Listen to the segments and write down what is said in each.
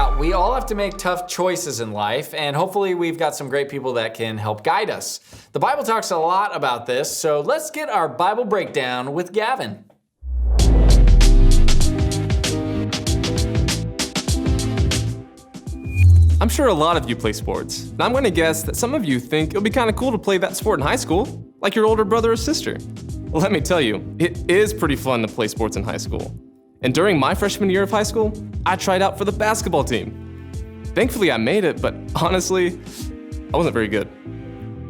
Yeah, we all have to make tough choices in life, and hopefully we've got some great people that can help guide us. The Bible talks a lot about this, so let's get our Bible breakdown with Gavin. I'm sure a lot of you play sports, and I'm gonna guess that some of you think it'll be kinda cool to play that sport in high school, like your older brother or sister. Well, let me tell you, it is pretty fun to play sports in high school. And during my freshman year of high school, I tried out for the basketball team. Thankfully, I made it, but honestly, I wasn't very good.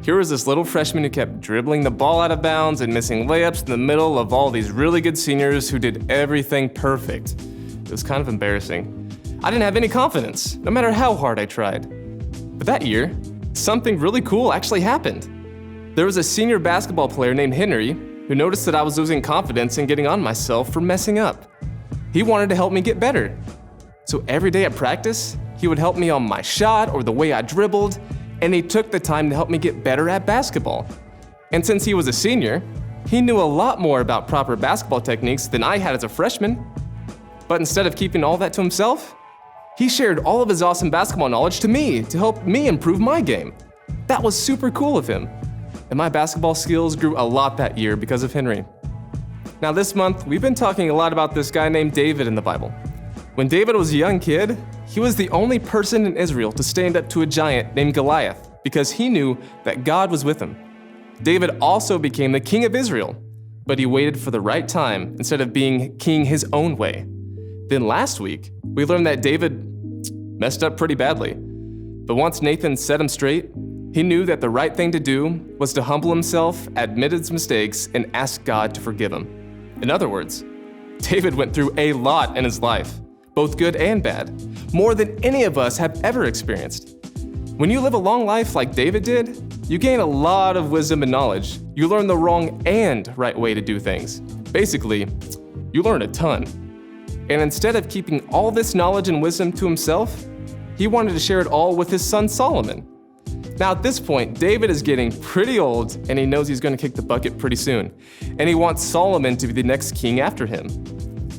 Here was this little freshman who kept dribbling the ball out of bounds and missing layups in the middle of all these really good seniors who did everything perfect. It was kind of embarrassing. I didn't have any confidence, no matter how hard I tried. But that year, something really cool actually happened. There was a senior basketball player named Henry who noticed that I was losing confidence and getting on myself for messing up. He wanted to help me get better. So every day at practice, he would help me on my shot or the way I dribbled, and he took the time to help me get better at basketball. And since he was a senior, he knew a lot more about proper basketball techniques than I had as a freshman. But instead of keeping all that to himself, he shared all of his awesome basketball knowledge to me to help me improve my game. That was super cool of him. And my basketball skills grew a lot that year because of Henry. Now this month, we've been talking a lot about this guy named David in the Bible. When David was a young kid, he was the only person in Israel to stand up to a giant named Goliath because he knew that God was with him. David also became the king of Israel, but he waited for the right time instead of being king his own way. Then last week, we learned that David messed up pretty badly. But once Nathan set him straight, he knew that the right thing to do was to humble himself, admit his mistakes, and ask God to forgive him. In other words, David went through a lot in his life, both good and bad, more than any of us have ever experienced. When you live a long life like David did, you gain a lot of wisdom and knowledge. You learn the wrong and right way to do things. Basically, you learn a ton. And instead of keeping all this knowledge and wisdom to himself, he wanted to share it all with his son Solomon. Now at this point, David is getting pretty old and he knows he's going to kick the bucket pretty soon. And he wants Solomon to be the next king after him.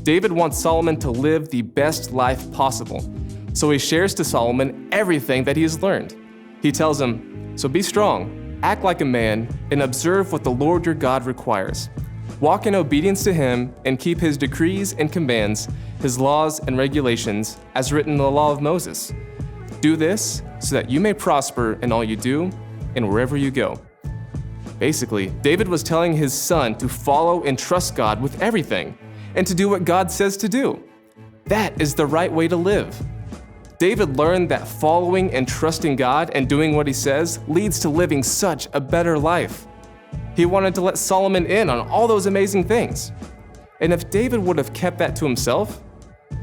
David wants Solomon to live the best life possible. So he shares to Solomon everything that he has learned. He tells him, "So be strong, act like a man, and observe what the Lord your God requires. Walk in obedience to him and keep his decrees and commands, his laws and regulations, as written in the law of Moses. Do this so that you may prosper in all you do and wherever you go." Basically, David was telling his son to follow and trust God with everything and to do what God says to do. That is the right way to live. David learned that following and trusting God and doing what he says leads to living such a better life. He wanted to let Solomon in on all those amazing things. And if David would have kept that to himself,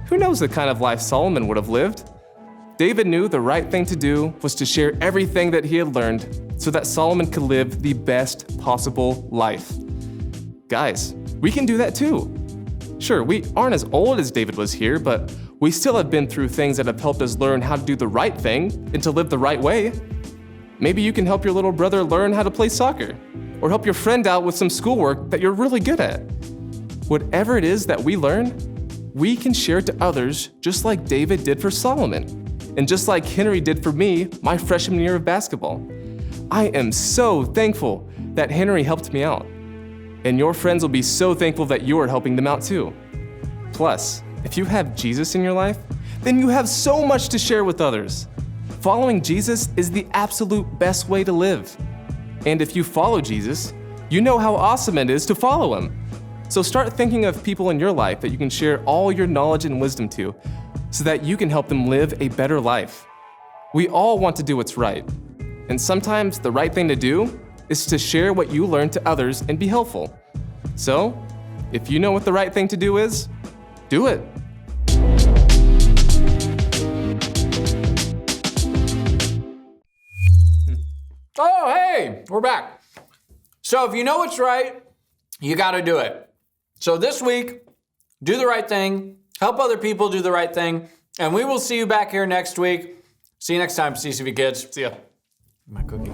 who knows the kind of life Solomon would have lived? David knew the right thing to do was to share everything that he had learned so that Solomon could live the best possible life. Guys, we can do that too. Sure, we aren't as old as David was here, but we still have been through things that have helped us learn how to do the right thing and to live the right way. Maybe you can help your little brother learn how to play soccer, or help your friend out with some schoolwork that you're really good at. Whatever it is that we learn, we can share it to others just like David did for Solomon, and just like Henry did for me my freshman year of basketball. I am so thankful that Henry helped me out, and your friends will be so thankful that you are helping them out too. Plus, if you have Jesus in your life, then you have so much to share with others. Following Jesus is the absolute best way to live. And if you follow Jesus, you know how awesome it is to follow him. So start thinking of people in your life that you can share all your knowledge and wisdom to, so that you can help them live a better life. We all want to do what's right. And sometimes the right thing to do is to share what you learn to others and be helpful. So, if you know what the right thing to do is, do it. Oh, hey, we're back. So if you know what's right, you got to do it. So this week, do the right thing, help other people do the right thing, and we will see you back here next week. See you next time, CCV kids. See ya. My cookie.